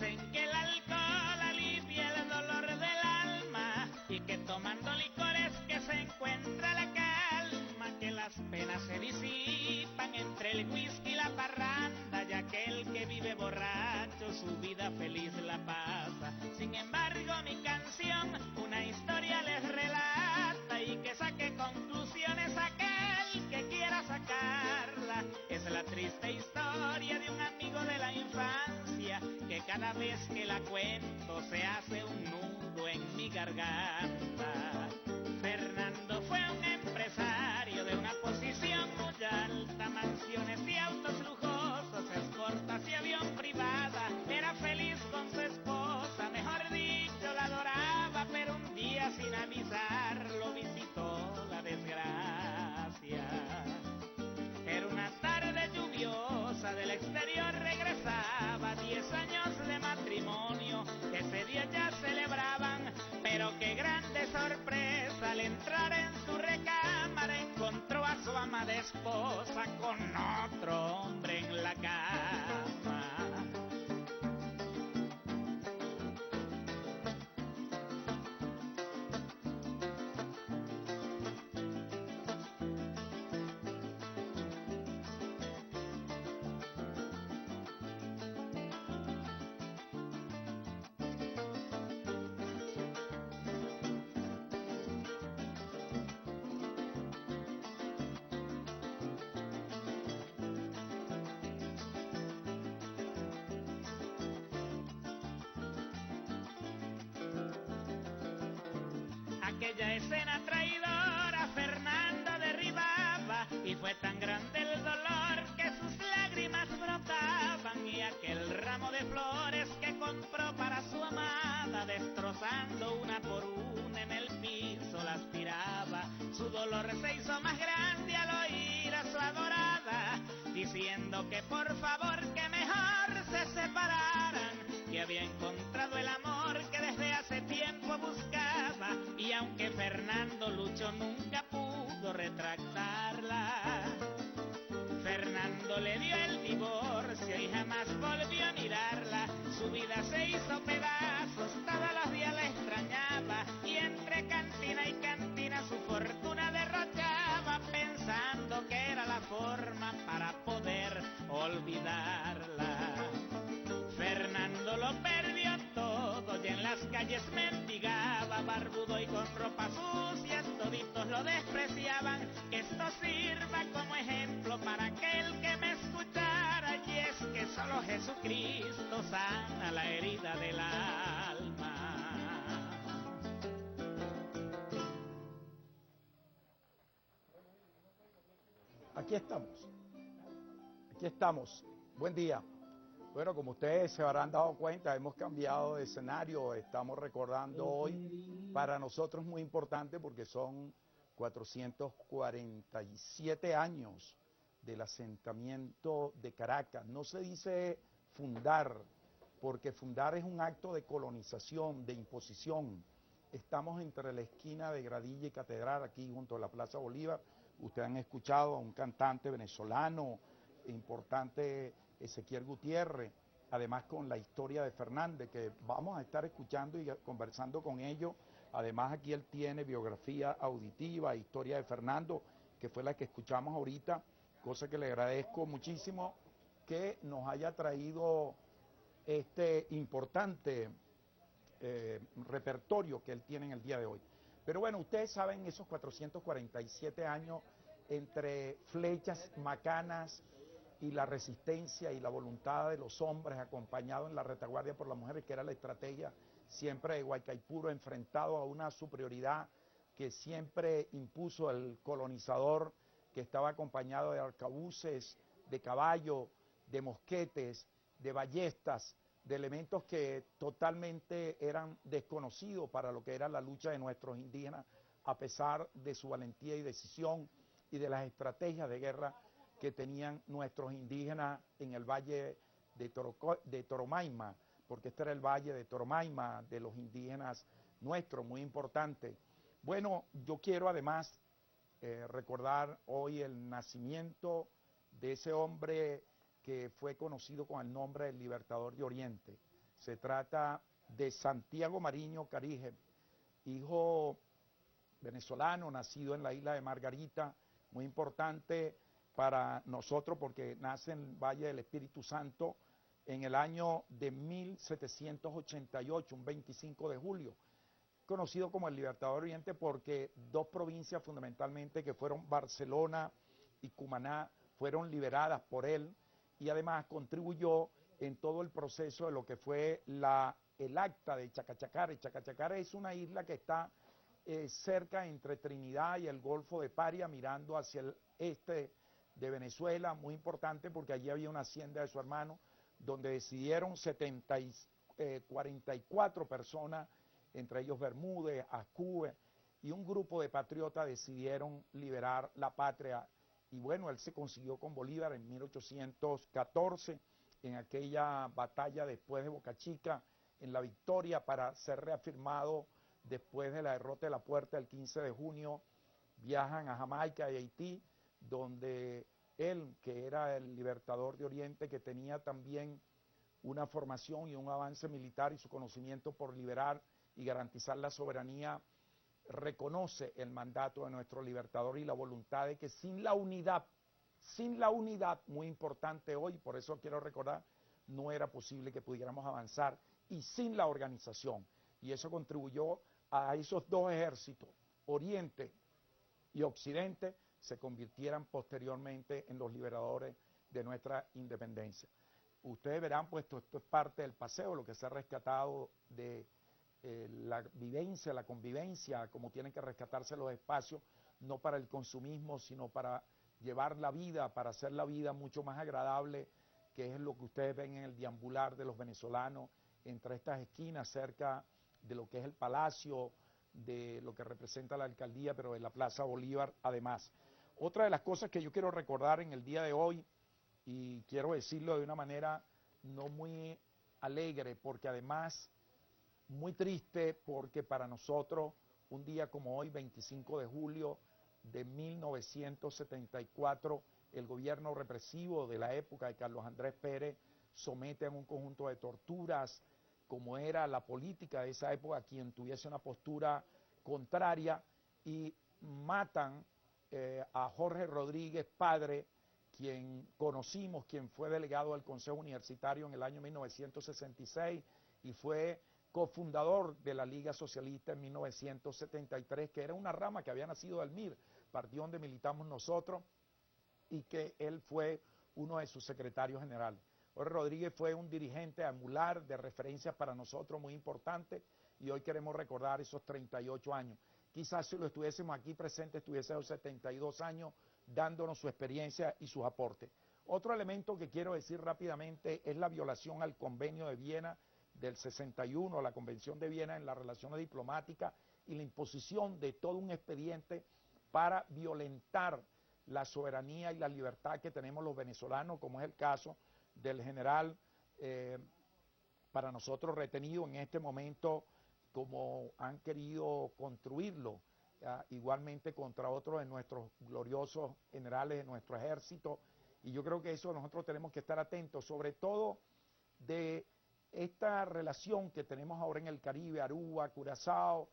Dicen que el alcohol alivia el dolor del alma y que tomando licores que se encuentra la calma, que las penas se disipan entre el whisky y la parranda, ya que el que vive borracho su vida feliz la pasa. Sin embargo, mi canción una historia les relata y que saque conclusiones aquel que quiera sacarla. Es la triste historia de un amigo de la infancia que cada vez que la cuento se hace un nudo en mi garganta. Fernando fue un empresario de una posición muy alta, mansiones y autos lujosos, escoltas y avión privada. Era feliz con su esposa, mejor dicho la adoraba, pero un día sin avisar lo visitó la desgracia. Era una tarde lluviosa, del exterior regresaba, 10 años de matrimonio, ese día ya celebraban, pero qué grande sorpresa, al entrar en su recámara encontró a su amada esposa con otro hombre en la cama. Aquella escena traidora Fernando derribaba y fue tan grande el dolor que sus lágrimas brotaban, y aquel ramo de flores que compró para su amada, destrozando una por una en el piso las tiraba. Su dolor se hizo más grande al oír a su adorada diciendo que por favor que mejor se separaran, que había encontrado el amor que desde hace tiempo buscaba, y aunque Fernando luchó nunca pudo retractarla. Fernando le dio el divorcio y jamás volvió a mirarla. Su vida se hizo pedazos, todos los días la extrañaba, y entre cantina y cantina su fortuna derrochaba, pensando que era la forma para poder olvidarla. Fernando lo perdió todo y en las calles mendigaba, barbudo y con ropa sucia, toditos lo despreciaban. Que esto sirva como ejemplo para aquel que me escuchara, y es que solo Jesucristo sana la herida del alma. Aquí estamos, buen día. Bueno, como ustedes se habrán dado cuenta, hemos cambiado de escenario, estamos recordando hoy, para nosotros muy importante porque son 447 años del asentamiento de Caracas. No se dice fundar, porque fundar es un acto de colonización, de imposición. Estamos entre la esquina de Gradilla y Catedral, aquí junto a la Plaza Bolívar. Ustedes han escuchado a un cantante venezolano importante, Ezequiel Gutiérrez, además con la historia de Fernández, que vamos a estar escuchando y conversando con ellos. Además aquí él tiene biografía auditiva, historia de Fernando, que fue la que escuchamos ahorita, cosa que le agradezco muchísimo que nos haya traído este importante repertorio que él tiene en el día de hoy. Pero bueno, ustedes saben esos 447 años entre flechas macanas y la resistencia y la voluntad de los hombres acompañados en la retaguardia por las mujeres, que era la estrategia siempre de Guaycaipuro, enfrentado a una superioridad que siempre impuso el colonizador, que estaba acompañado de arcabuces, de caballo, de mosquetes, de ballestas, de elementos que totalmente eran desconocidos para lo que era la lucha de nuestros indígenas, a pesar de su valentía y decisión y de las estrategias de guerra que tenían nuestros indígenas en el valle de Toromaima, porque este era el valle de Toromaima, de los indígenas nuestros, muy importante. Bueno, yo quiero además recordar hoy el nacimiento de ese hombre que fue conocido con el nombre del Libertador de Oriente. Se trata de Santiago Mariño Carige, hijo venezolano, nacido en la isla de Margarita, muy importante para nosotros porque nace en el Valle del Espíritu Santo en el año de 1788, un 25 de julio, conocido como el Libertador Oriente porque dos provincias fundamentalmente que fueron Barcelona y Cumaná fueron liberadas por él y además contribuyó en todo el proceso de lo que fue el acta de Chacachacare. Chacachacare es una isla que está cerca entre Trinidad y el Golfo de Paria, mirando hacia el este de Venezuela, muy importante porque allí había una hacienda de su hermano, donde decidieron 44 personas, entre ellos Bermúdez, Ascue, y un grupo de patriotas decidieron liberar la patria. Y bueno, él se consiguió con Bolívar en 1814, en aquella batalla después de Boca Chica, en la victoria para ser reafirmado después de la derrota de la Puerta el 15 de junio, viajan a Jamaica y Haití, donde él, que era el libertador de Oriente, que tenía también una formación y un avance militar y su conocimiento por liberar y garantizar la soberanía, reconoce el mandato de nuestro libertador y la voluntad de que sin la unidad, muy importante hoy, por eso quiero recordar, no era posible que pudiéramos avanzar, y sin la organización. Y eso contribuyó a esos dos ejércitos, Oriente y Occidente, se convirtieran posteriormente en los liberadores de nuestra independencia. Ustedes verán, pues esto es parte del paseo, lo que se ha rescatado de la vivencia, la convivencia, como tienen que rescatarse los espacios, no para el consumismo, sino para llevar la vida, para hacer la vida mucho más agradable, que es lo que ustedes ven en el deambular de los venezolanos, entre estas esquinas, cerca de lo que es el Palacio, de lo que representa la alcaldía, pero de la Plaza Bolívar además. Otra de las cosas que yo quiero recordar en el día de hoy, y quiero decirlo de una manera no muy alegre, porque además muy triste, porque para nosotros un día como hoy, 25 de julio de 1974, el gobierno represivo de la época de Carlos Andrés Pérez somete a un conjunto de torturas, como era la política de esa época, quien tuviese una postura contraria, y matan a Jorge Rodríguez, padre, quien conocimos, quien fue delegado del Consejo Universitario en el año 1966 y fue cofundador de la Liga Socialista en 1973, que era una rama que había nacido del MIR, partido donde militamos nosotros, y que él fue uno de sus secretarios generales. Jorge Rodríguez fue un dirigente angular de referencia para nosotros muy importante, y hoy queremos recordar esos 38 años. Quizás si lo estuviésemos aquí presente, estuviese a los 72 años dándonos su experiencia y sus aportes. Otro elemento que quiero decir rápidamente es la violación al Convenio de Viena del 61, la Convención de Viena en las relaciones diplomáticas, y la imposición de todo un expediente para violentar la soberanía y la libertad que tenemos los venezolanos, como es el caso del general para nosotros retenido en este momento, como han querido construirlo, igualmente contra otros de nuestros gloriosos generales de nuestro ejército. Y yo creo que eso nosotros tenemos que estar atentos, sobre todo de esta relación que tenemos ahora en el Caribe, Aruba, Curazao,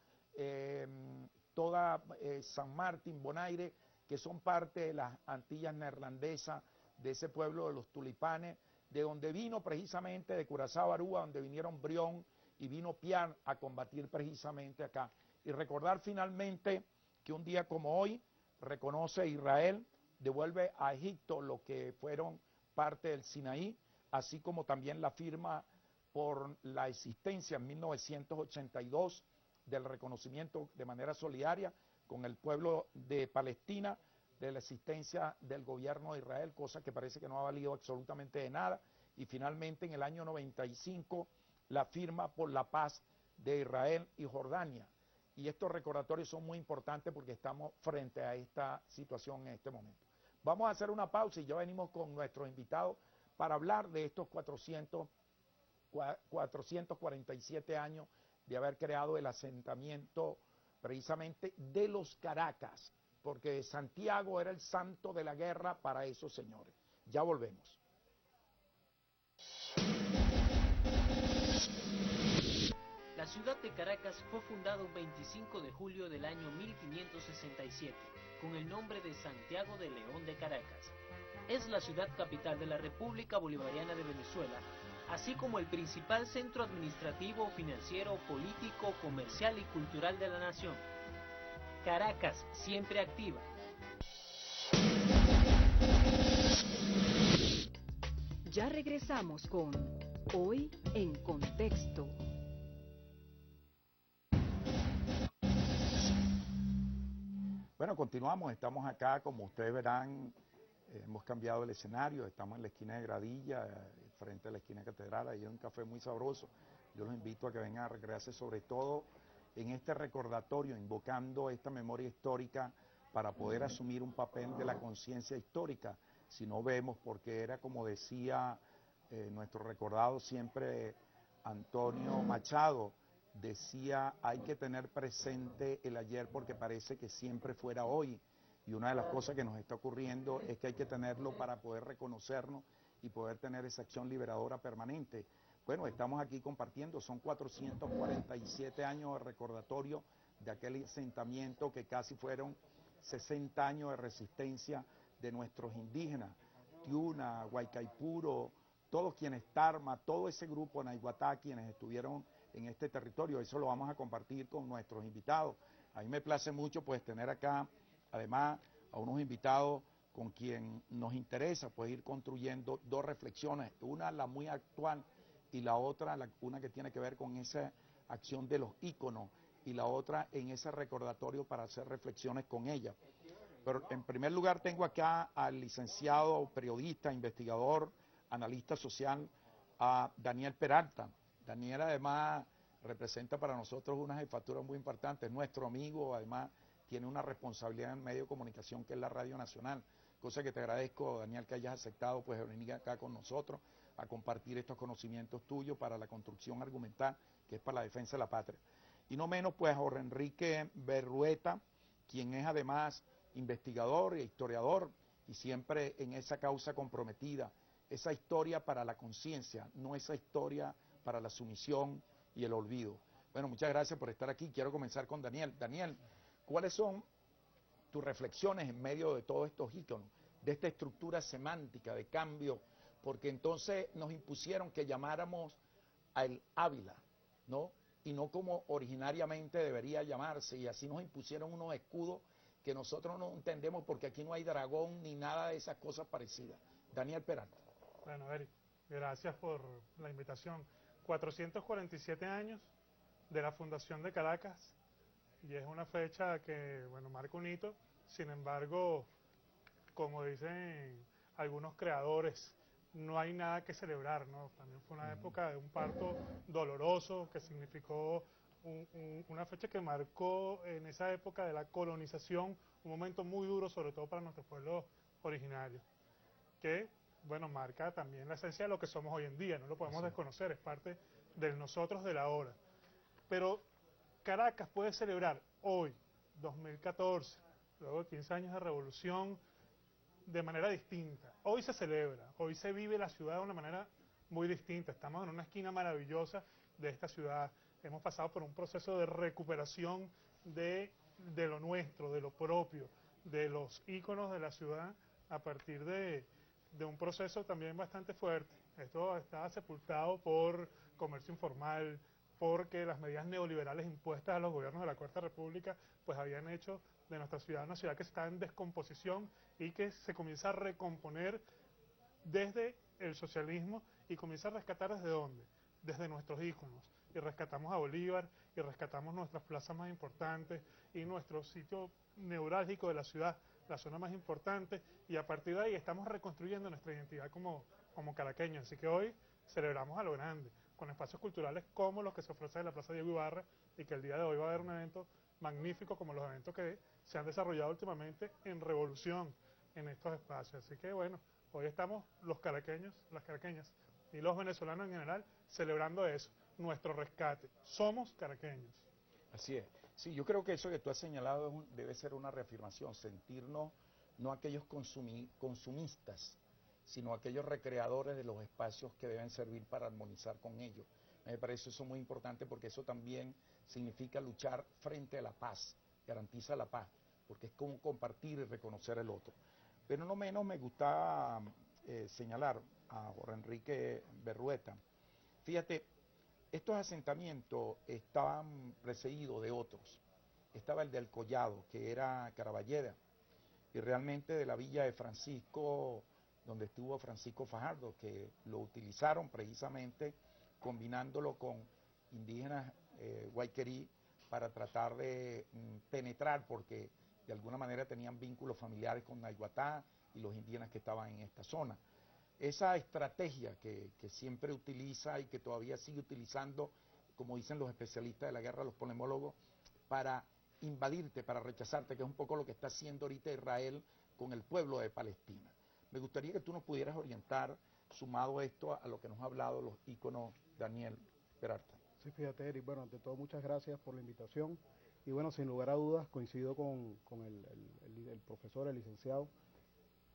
toda San Martín, Bonaire, que son parte de las Antillas neerlandesas, de ese pueblo de los tulipanes, de donde vino precisamente, de Curazao, Aruba, donde vinieron Brión y vino Piar a combatir precisamente acá. Y recordar finalmente que un día como hoy reconoce Israel, devuelve a Egipto lo que fueron parte del Sinaí, así como también la firma por la existencia en 1982 del reconocimiento de manera solidaria con el pueblo de Palestina, de la existencia del gobierno de Israel, cosa que parece que no ha valido absolutamente de nada, y finalmente en el año 95 la firma por la paz de Israel y Jordania. Y estos recordatorios son muy importantes porque estamos frente a esta situación en este momento. Vamos a hacer una pausa y ya venimos con nuestros invitados para hablar de estos 447 años de haber creado el asentamiento precisamente de los Caracas, porque Santiago era el santo de la guerra para esos señores. Ya volvemos. ciudad de Caracas fue fundada un 25 de julio del año 1567, con el nombre de Santiago de León de Caracas. Es la ciudad capital de la República Bolivariana de Venezuela, así como el principal centro administrativo, financiero, político, comercial y cultural de la nación. Caracas, siempre activa. Ya regresamos con Hoy en Contexto. Bueno, continuamos, estamos acá, como ustedes verán, hemos cambiado el escenario, estamos en la esquina de Gradilla, frente a la esquina de Catedral, ahí hay un café muy sabroso. Yo los invito a que vengan a recrearse, sobre todo en este recordatorio, invocando esta memoria histórica para poder asumir un papel de la conciencia histórica. Si no vemos, porque era como decía nuestro recordado siempre Antonio Machado, decía, hay que tener presente el ayer porque parece que siempre fuera hoy. Y una de las cosas que nos está ocurriendo es que hay que tenerlo para poder reconocernos y poder tener esa acción liberadora permanente. Bueno, estamos aquí compartiendo, son 447 años de recordatorio de aquel asentamiento que casi fueron 60 años de resistencia de nuestros indígenas, Tiuna, Guaycaipuro, todos quienes Tarma, todo ese grupo Naiguatá, quienes estuvieron en este territorio. Eso lo vamos a compartir con nuestros invitados. A mí me place mucho pues tener acá, además, a unos invitados con quien nos interesa pues ir construyendo dos reflexiones, una la muy actual y la otra, una que tiene que ver con esa acción de los íconos y la otra en ese recordatorio para hacer reflexiones con ella. Pero en primer lugar tengo acá al licenciado, periodista, investigador, analista social, a Daniel Peralta. Daniel además representa para nosotros una jefatura muy importante, es nuestro amigo, además tiene una responsabilidad en el medio de comunicación que es la Radio Nacional, cosa que te agradezco, Daniel, que hayas aceptado pues venir acá con nosotros a compartir estos conocimientos tuyos para la construcción argumental, que es para la defensa de la patria. Y no menos pues a Jorge Enrique Berrueta, quien es además investigador e historiador y siempre en esa causa comprometida, esa historia para la conciencia, no esa historia para la sumisión y el olvido. Bueno, muchas gracias por estar aquí. Quiero comenzar con Daniel. Daniel, ¿cuáles son tus reflexiones en medio de todos estos íconos, de esta estructura semántica de cambio? Porque entonces nos impusieron que llamáramos al Ávila, ¿no? Y no como originariamente debería llamarse, y así nos impusieron unos escudos que nosotros no entendemos porque aquí no hay dragón ni nada de esas cosas parecidas. Daniel Peralta. Bueno, Eric, gracias por la invitación. 447 años de la fundación de Caracas, y es una fecha que, bueno, marca un hito. Sin embargo, como dicen algunos creadores, no hay nada que celebrar, ¿no? También fue una época de un parto doloroso que significó una fecha que marcó en esa época de la colonización un momento muy duro, sobre todo para nuestros pueblos originarios, que, bueno, marca también la esencia de lo que somos hoy en día, no lo podemos desconocer, es parte del nosotros de la hora. Pero Caracas puede celebrar hoy, 2014, luego de 15 años de revolución, de manera distinta. Hoy se celebra, hoy se vive la ciudad de una manera muy distinta. Estamos en una esquina maravillosa de esta ciudad. Hemos pasado por un proceso de recuperación de lo nuestro, de lo propio, de los íconos de la ciudad a partir de un proceso también bastante fuerte. Esto estaba sepultado por comercio informal, porque las medidas neoliberales impuestas a los gobiernos de la Cuarta República pues habían hecho de nuestra ciudad una ciudad que está en descomposición y que se comienza a recomponer desde el socialismo y comienza a rescatar ¿desde dónde? Desde nuestros íconos. Y rescatamos a Bolívar, y rescatamos nuestras plazas más importantes, y nuestro sitio neurálgico de la ciudad, la zona más importante, y a partir de ahí estamos reconstruyendo nuestra identidad como caraqueños. Así que hoy celebramos a lo grande, con espacios culturales como los que se ofrecen en la Plaza Diego Ibarra, y que el día de hoy va a haber un evento magnífico como los eventos que se han desarrollado últimamente en Revolución en estos espacios. Así que bueno, hoy estamos los caraqueños, las caraqueñas y los venezolanos en general celebrando eso, nuestro rescate. Somos caraqueños. Así es. Sí, yo creo que eso que tú has señalado debe ser una reafirmación, sentirnos no aquellos consumistas, sino aquellos recreadores de los espacios que deben servir para armonizar con ellos. Me parece eso muy importante porque eso también significa luchar frente a la paz, garantiza la paz, porque es como compartir y reconocer el otro. Pero no menos me gusta señalar a Jorge Enrique Berrueta. Fíjate, estos asentamientos estaban precedidos de otros. Estaba el del Collado, que era Caraballeda, y realmente de la villa de Francisco, donde estuvo Francisco Fajardo, que lo utilizaron precisamente combinándolo con indígenas guayquerí para tratar de penetrar, porque de alguna manera tenían vínculos familiares con Naiguatá y los indígenas que estaban en esta zona. Esa estrategia que siempre utiliza y que todavía sigue utilizando, como dicen los especialistas de la guerra, los polemólogos, para invadirte, para rechazarte, que es un poco lo que está haciendo ahorita Israel con el pueblo de Palestina. Me gustaría que tú nos pudieras orientar, sumado esto a lo que nos ha hablado los íconos Daniel Peralta. Sí, fíjate, Eric, bueno, ante todo muchas gracias por la invitación y bueno, sin lugar a dudas coincido con el profesor, el licenciado,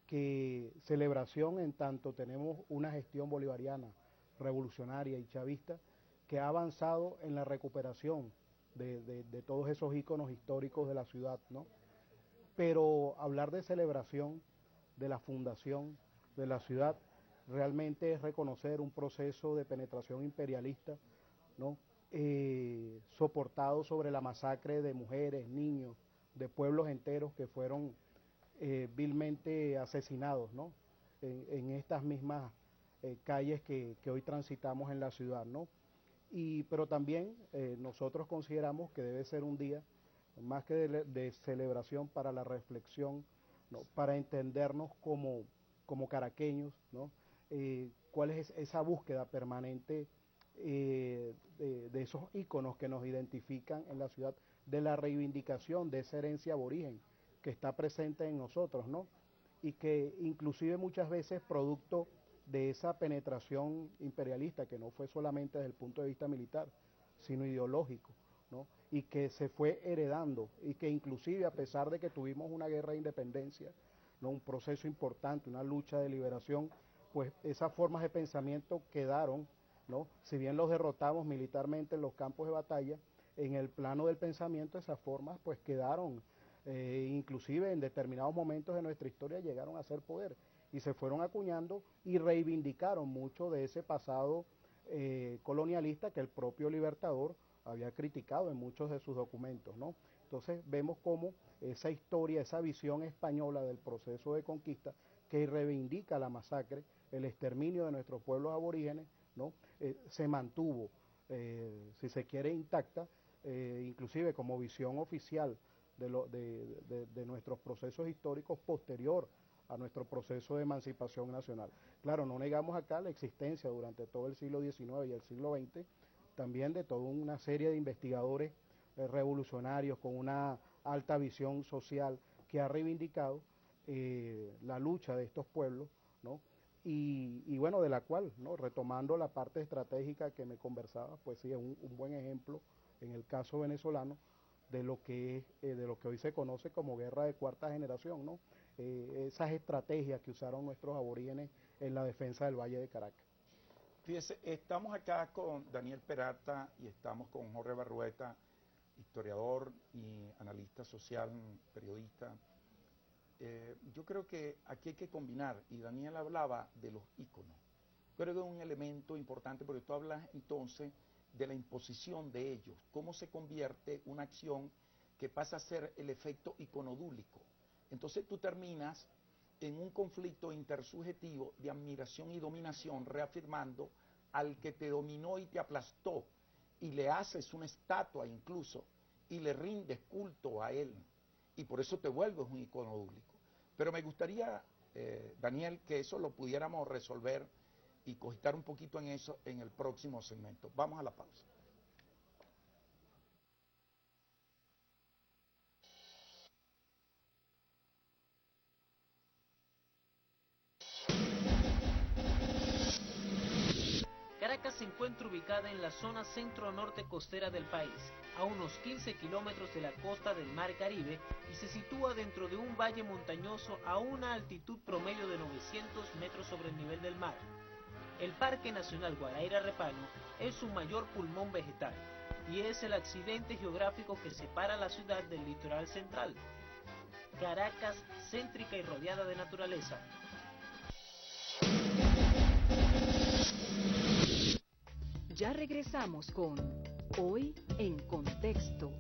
que celebración en tanto tenemos una gestión bolivariana, revolucionaria y chavista que ha avanzado en la recuperación de todos esos íconos históricos de la ciudad, ¿no? Pero hablar de celebración de la fundación de la ciudad realmente es reconocer un proceso de penetración imperialista, ¿no? Soportado sobre la masacre de mujeres, niños, de pueblos enteros que fueron vilmente asesinados, ¿no? En estas mismas calles que hoy transitamos en la ciudad, ¿no? Pero también nosotros consideramos que debe ser un día más que de celebración para la reflexión, ¿no? Para entendernos como caraqueños, ¿no? Cuál es esa búsqueda permanente de esos íconos que nos identifican en la ciudad, de la reivindicación de esa herencia aborigen que está presente en nosotros, ¿no? Y que inclusive muchas veces producto de esa penetración imperialista, que no fue solamente desde el punto de vista militar, sino ideológico, ¿no? Y que se fue heredando, y que inclusive a pesar de que tuvimos una guerra de independencia, ¿no? Un proceso importante, una lucha de liberación, pues esas formas de pensamiento quedaron, ¿no? Si bien los derrotamos militarmente en los campos de batalla, en el plano del pensamiento esas formas pues quedaron, inclusive en determinados momentos de nuestra historia llegaron a ser poder y se fueron acuñando y reivindicaron mucho de ese pasado colonialista que el propio Libertador había criticado en muchos de sus documentos, ¿no? Entonces vemos cómo esa historia, esa visión española del proceso de conquista que reivindica la masacre, el exterminio de nuestros pueblos aborígenes, ¿no? Se mantuvo, si se quiere, intacta, inclusive como visión oficial de nuestros procesos históricos posterior a nuestro proceso de emancipación nacional. Claro, no negamos acá la existencia durante todo el siglo XIX y el siglo XX también de toda una serie de investigadores revolucionarios con una alta visión social que ha reivindicado la lucha de estos pueblos, ¿no? Y bueno, de la cual, ¿no? Retomando la parte estratégica que me conversaba, pues sí, es un buen ejemplo en el caso venezolano de lo que hoy se conoce como guerra de cuarta generación, ¿no? Esas estrategias que usaron nuestros aborígenes en la defensa del Valle de Caracas. Fíjese, estamos acá con Daniel Peralta y estamos con Jorge Berrueta, historiador y analista social, periodista. Yo creo que aquí hay que combinar, y Daniel hablaba de los íconos. Creo que es un elemento importante porque tú hablas entonces de la imposición de ellos, cómo se convierte una acción que pasa a ser el efecto iconodúlico. Entonces tú terminas en un conflicto intersubjetivo de admiración y dominación, reafirmando al que te dominó y te aplastó, y le haces una estatua incluso, y le rindes culto a él, y por eso te vuelves un iconodúlico. Pero me gustaría, Daniel, que eso lo pudiéramos resolver y cogitar un poquito en eso en el próximo segmento. Vamos a la pausa. Caracas se encuentra ubicada en la zona centro-norte costera del país, a unos 15 kilómetros de la costa del Mar Caribe y se sitúa dentro de un valle montañoso a una altitud promedio de 900 metros sobre el nivel del mar. El Parque Nacional Guaraíra-Repano es su mayor pulmón vegetal y es el accidente geográfico que separa la ciudad del litoral central. Caracas, céntrica y rodeada de naturaleza. Ya regresamos con Hoy en Contexto.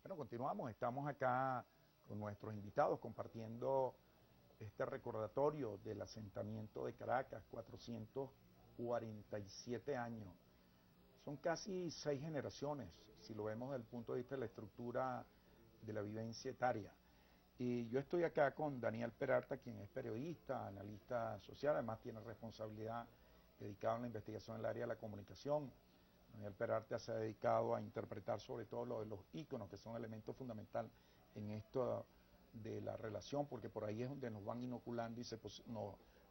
Bueno, continuamos, estamos acá con nuestros invitados compartiendo este recordatorio del asentamiento de Caracas, 447 años. Son casi 6 generaciones, si lo vemos desde el punto de vista de la estructura de la vivencia etaria. Y yo estoy acá con Daniel Peralta, quien es periodista, analista social, además tiene responsabilidad dedicada a la investigación en el área de la comunicación. Daniel Peralta se ha dedicado a interpretar sobre todo lo de los íconos, que son elementos fundamentales en esto de la relación, porque por ahí es donde nos van inoculando y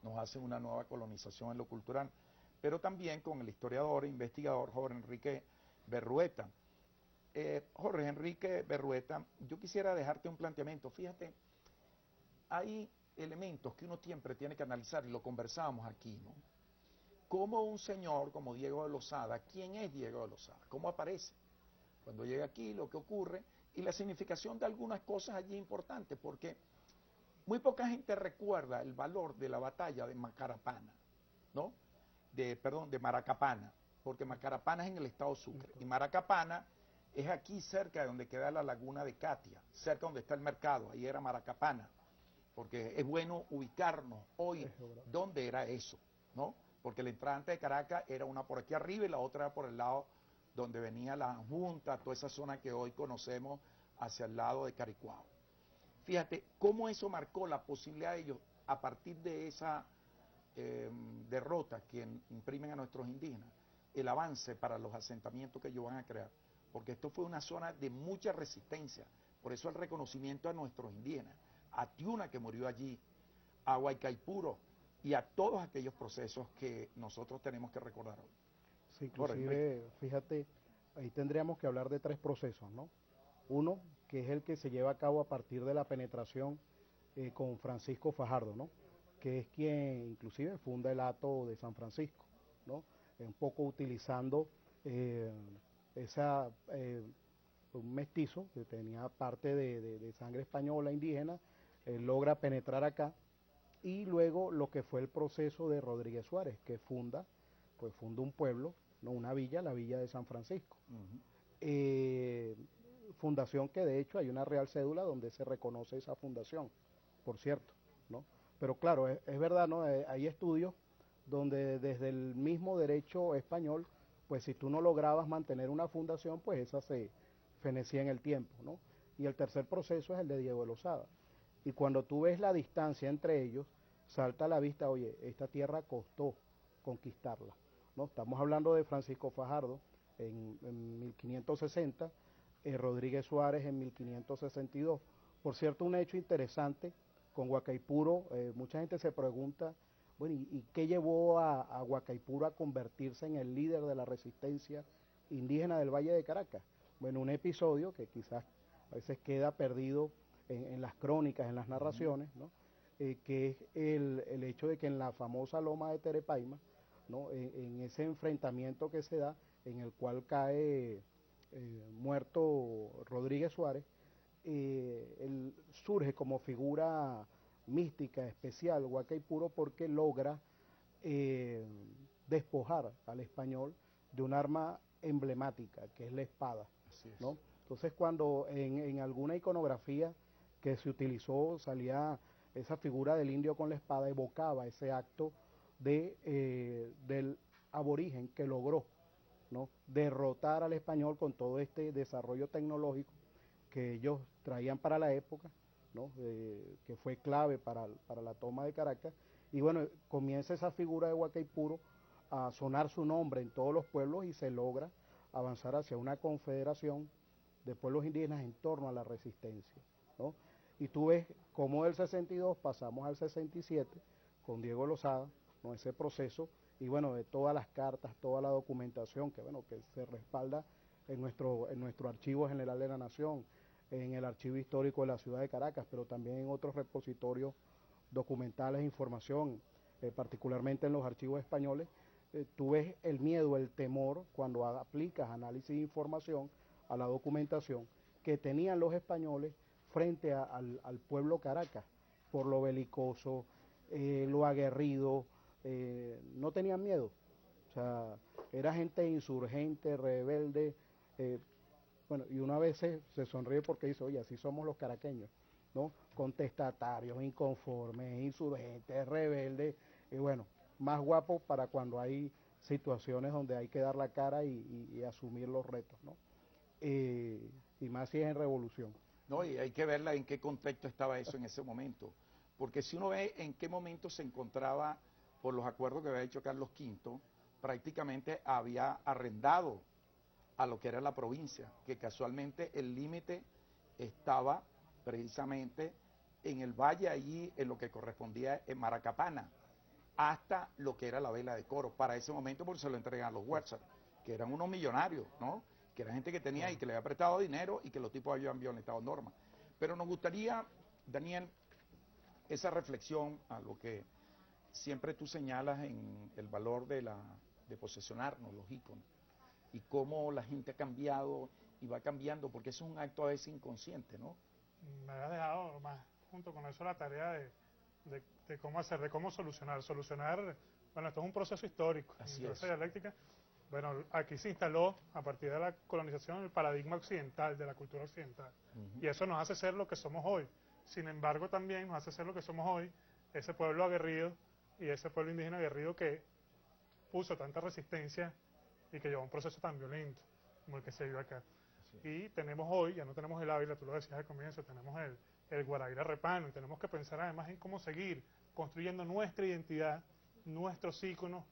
nos hacen una nueva colonización en lo cultural. Pero también con el historiador e investigador Jorge Enrique Berrueta. Jorge Enrique Berrueta, yo quisiera dejarte un planteamiento. Fíjate, hay elementos que uno siempre tiene que analizar, y lo conversábamos aquí, ¿no? Como un señor como Diego de Lozada, ¿quién es Diego de Lozada? ¿Cómo aparece? Cuando llega aquí, lo que ocurre, y la significación de algunas cosas allí importantes, porque muy poca gente recuerda el valor de la batalla de Macarapana, ¿no? De Maracapana, porque Macarapana es en el estado Sucre, y Maracapana es aquí cerca de donde queda la laguna de Catia, cerca donde está el mercado, ahí era Maracapana, porque es bueno ubicarnos hoy dónde era eso, ¿no? Porque la entrada antes de Caracas era una por aquí arriba y la otra era por el lado donde venía la Junta, toda esa zona que hoy conocemos hacia el lado de Caricuao. Fíjate cómo eso marcó la posibilidad de ellos, a partir de esa derrota que imprimen a nuestros indígenas, el avance para los asentamientos que ellos van a crear, porque esto fue una zona de mucha resistencia, por eso el reconocimiento a nuestros indígenas, a Tiuna que murió allí, a Huaycaipuro y a todos aquellos procesos que nosotros tenemos que recordar hoy. Sí, inclusive, fíjate, ahí tendríamos que hablar de 3 procesos, ¿no? Uno, que es el que se lleva a cabo a partir de la penetración con Francisco Fajardo, ¿no? Que es quien inclusive funda el Hato de San Francisco, ¿no? Un poco utilizando un mestizo que tenía parte de sangre española indígena, logra penetrar acá, y luego lo que fue el proceso de Rodríguez Suárez, que funda un pueblo, no una villa, la villa de San Francisco. Fundación que de hecho hay una real cédula donde se reconoce esa fundación, por cierto, ¿no? Pero claro, es verdad, ¿no? Hay estudios donde desde el mismo derecho español, pues si tú no lograbas mantener una fundación, pues esa se fenecía en el tiempo, ¿no? Y el tercer proceso es el de Diego de Lozada. Y cuando tú ves la distancia entre ellos, salta a la vista, oye, esta tierra costó conquistarla, ¿no? Estamos hablando de Francisco Fajardo en 1560, Rodríguez Suárez en 1562. Por cierto, un hecho interesante con Huaycaipuro, mucha gente se pregunta, bueno, ¿y qué llevó a Huaycaipuro a convertirse en el líder de la resistencia indígena del Valle de Caracas? Bueno, un episodio que quizás a veces queda perdido en las crónicas, en las narraciones, ¿no? Que es el hecho de que en la famosa loma de Terepaima, ¿no? En ese enfrentamiento que se da, en el cual cae muerto Rodríguez Suárez, él surge como figura mística, especial, Huaycaipuro, porque logra despojar al español de un arma emblemática, que es la espada, ¿no? Entonces cuando en alguna iconografía que se utilizó salía esa figura del indio con la espada, evocaba ese acto del aborigen que logró, ¿no?, derrotar al español con todo este desarrollo tecnológico que ellos traían para la época, ¿no?, que fue clave para la toma de Caracas. Y bueno, comienza esa figura de Huaycaipuro a sonar su nombre en todos los pueblos y se logra avanzar hacia una confederación de pueblos indígenas en torno a la resistencia, ¿no? Y tú ves cómo del 62 pasamos al 67 con Diego Lozada, ¿no?, ese proceso, y bueno, de todas las cartas, toda la documentación que, bueno, que se respalda en nuestro Archivo General de la Nación, en el Archivo Histórico de la Ciudad de Caracas, pero también en otros repositorios documentales de información, particularmente en los archivos españoles. Tú ves el miedo, el temor, cuando aplicas análisis de información a la documentación que tenían los españoles frente al pueblo Caracas, por lo belicoso, lo aguerrido, no tenían miedo. O sea, era gente insurgente, rebelde, bueno, y una vez se sonríe porque dice, oye, así somos los caraqueños, ¿no? Contestatarios, inconformes, insurgentes, rebeldes, y bueno, más guapos para cuando hay situaciones donde hay que dar la cara y asumir los retos, ¿no? Y más si es en revolución. No, y hay que verla en qué contexto estaba eso en ese momento. Porque si uno ve en qué momento se encontraba, por los acuerdos que había hecho Carlos V, prácticamente había arrendado a lo que era la provincia, que casualmente el límite estaba precisamente en el valle, allí en lo que correspondía en Maracapana, hasta lo que era la Vela de Coro, para ese momento porque se lo entregan a los Huerzas, que eran unos millonarios, ¿no? Que era gente que tenía y que le había prestado dinero y que los tipos habían violentado normas. Pero nos gustaría, Daniel, esa reflexión a lo que siempre tú señalas en el valor de posesionarnos, los íconos, y cómo la gente ha cambiado y va cambiando, porque eso es un acto a veces inconsciente, ¿no? Me habías dejado más junto con eso la tarea de cómo hacer, de cómo solucionar. Bueno, esto es un proceso histórico, Así esa es. dialéctica. Bueno, aquí se instaló, a partir de la colonización, el paradigma occidental, de la cultura occidental. Y eso nos hace ser lo que somos hoy. Sin embargo, también nos hace ser lo que somos hoy, ese pueblo aguerrido y ese pueblo indígena aguerrido que puso tanta resistencia y que llevó un proceso tan violento como el que se vive acá. Sí. Y tenemos hoy, ya no tenemos el Ávila, tú lo decías al comienzo, tenemos el Guaraíra Repano, y tenemos que pensar además en cómo seguir construyendo nuestra identidad, nuestros íconos.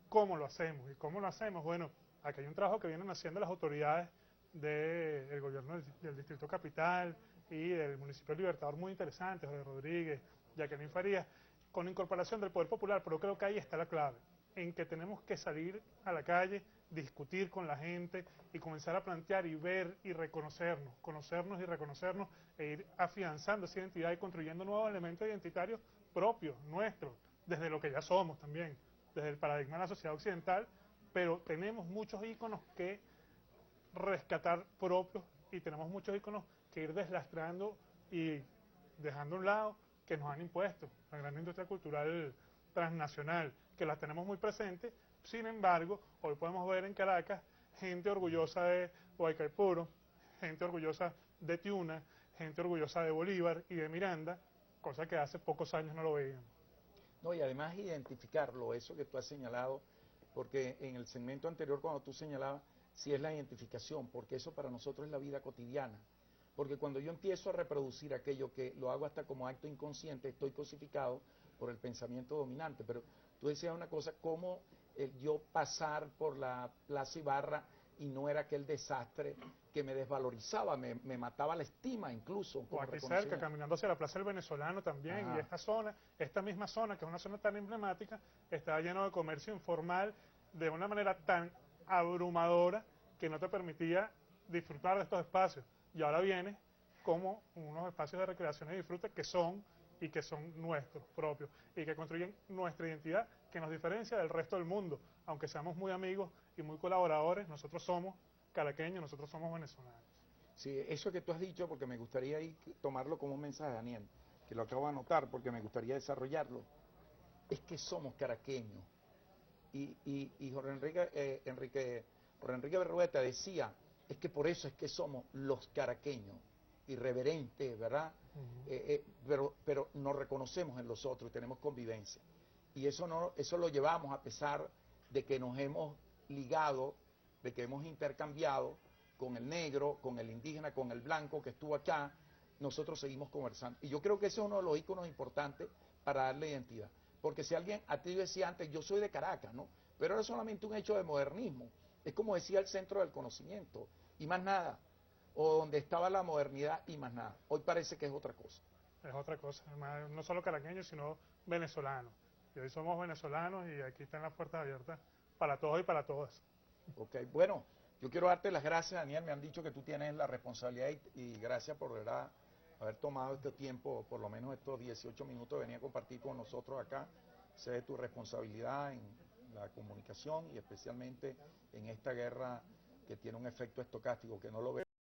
¿Cómo lo hacemos? ¿Y cómo lo hacemos? Bueno, aquí hay un trabajo que vienen haciendo las autoridades del gobierno del Distrito Capital y del municipio de Libertador, muy interesante, Jorge Rodríguez, Jacqueline Farías, con incorporación del Poder Popular, pero creo que ahí está la clave, en que tenemos que salir a la calle, discutir con la gente y comenzar a plantear y ver y reconocernos, conocernos y reconocernos e ir afianzando esa identidad y construyendo nuevos elementos identitarios propios, nuestros, desde lo que ya somos también, desde el paradigma de la sociedad occidental, pero tenemos muchos íconos que rescatar propios y tenemos muchos íconos que ir deslastrando y dejando a un lado que nos han impuesto, la gran industria cultural transnacional, que las tenemos muy presentes. Sin embargo, hoy podemos ver en Caracas gente orgullosa de Guaycaipuro, gente orgullosa de Tiuna, gente orgullosa de Bolívar y de Miranda, cosa que hace pocos años no lo veíamos. No, y además identificarlo, eso que tú has señalado, porque en el segmento anterior cuando tú señalabas, sí es la identificación, porque eso para nosotros es la vida cotidiana. Porque cuando yo empiezo a reproducir aquello que lo hago hasta como acto inconsciente, estoy cosificado por el pensamiento dominante. Pero tú decías una cosa, cómo yo pasar por la Plaza Ibarra y no era aquel desastre que me desvalorizaba, me mataba la estima incluso. O aquí cerca, caminando hacia la Plaza del Venezolano también, y esta misma zona, que es una zona tan emblemática, está lleno de comercio informal de una manera tan abrumadora que no te permitía disfrutar de estos espacios. Y ahora viene como unos espacios de recreación y disfrute que son nuestros propios y que construyen nuestra identidad, que nos diferencia del resto del mundo. Aunque seamos muy amigos y muy colaboradores, nosotros somos caraqueños, nosotros somos venezolanos. Sí, eso que tú has dicho, porque me gustaría tomarlo como un mensaje, Daniel, que lo acabo de anotar porque me gustaría desarrollarlo, es que somos caraqueños. Y Jorge Enrique Berrueta decía, es que por eso es que somos los caraqueños, irreverentes, ¿verdad? Pero nos reconocemos en los otros y tenemos convivencia. Y eso lo llevamos a pesar de que nos hemos ligado, de que hemos intercambiado con el negro, con el indígena, con el blanco que estuvo acá, nosotros seguimos conversando. Y yo creo que ese es uno de los íconos importantes para darle identidad. Porque si alguien, a ti decía antes, yo soy de Caracas, ¿no? Pero era solamente un hecho de modernismo. Es como decía el centro del conocimiento, y más nada. O donde estaba la modernidad y más nada. Hoy parece que es otra cosa. Es otra cosa, además, no solo caraqueños, sino venezolanos. Y hoy somos venezolanos y aquí están las puertas abiertas para todos y para todas. Ok, bueno, Yo quiero darte las gracias, Daniel, me han dicho que tú tienes la responsabilidad y gracias por verdad haber tomado este tiempo, por lo menos estos 18 minutos de venir a compartir con nosotros acá. Sé de tu responsabilidad en la comunicación y especialmente en esta guerra que tiene un efecto estocástico, que no lo ve.